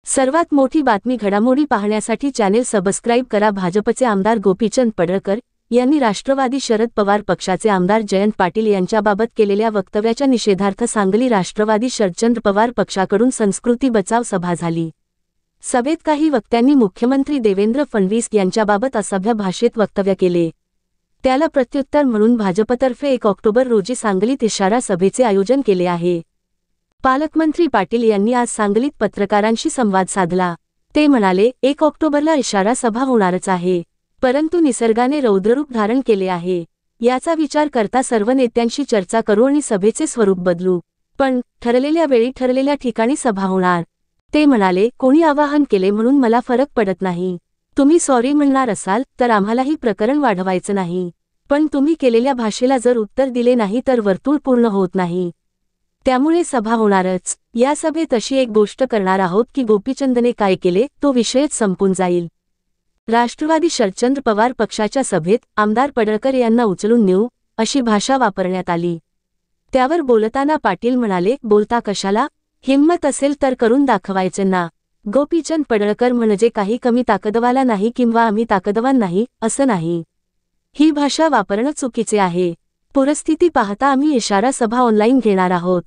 सर्वात मोठी बातमी घडामोडी पाहण्यासाठी चॅनेल सबस्क्राईब करा। भाजपचे आमदार गोपीचंद पडळकर यांनी राष्ट्रवादी शरद पवार पक्षाचे आमदार जयंत पाटील यांच्याबाबत केलेल्या वक्तव्याच्या निषेधार्थ सांगली राष्ट्रवादी शरद पवार पक्षाकडून संस्कृती बचाव सभा झाली। सभेत काही वक्त्यांनी मुख्यमंत्री देवेंद्र फडणवीस यांच्याबाबत असभ्य भाषेत वक्तव्य केले। त्याला प्रत्युत्तर म्हणून भाजपतर्फे 1 ऑक्टोबर रोजी सांगलीत इशारा सभेचे आयोजन केले आहे। पालकमंत्री पाटील यांनी आज सांगलीत पत्रकारांशी संवाद साधला। ते म्हणाले, 1 ऑक्टोबरला इशारा सभा होणारच आहे, परंतु निसर्गाने रौद्ररूप धारण केले आहे। याचा विचार करता सर्व नेत्यांशी चर्चा करू आणि सभेचे स्वरूप बदलू, पण ठरलेल्या वेळी ठरलेल्या ठिकाणी सभा होणार। ते म्हणाले, कोणी आवाहन केले म्हणून मला फरक पडत नाही। तुम्ही सॉरी म्हणणार असाल तर आम्हालाही प्रकरण वाढवायचं नाही, पण तुम्ही केलेल्या भाषेला जर उत्तर दिले नाही तर वर्तुळ पूर्ण होत नाही। त्यामुळे सभा होणारच। या सभेत अशी एक गोष्ट करणार आहोत की गोपीचंदने काय केले तो विषयच संपून जाईल। राष्ट्रवादी शरद पवार पक्षाच्या सभेत आमदार पडळकर यांना उचलून नेऊ अशी भाषा वापरण्यात आली। त्यावर बोलताना पाटील म्हणाले, बोलता कशाला? हिम्मत असेल तर करून दाखवायचं ना। गोपीचंद पडळकर म्हणजे काही कमी ताकदवाला नाही किंवा आम्ही ताकदवान नाही असं नाही। ही भाषा वापरणं चुकीचे आहे। परिस्थिती पाहता आम्ही इशारा सभा ऑनलाईन घेणार आहोत।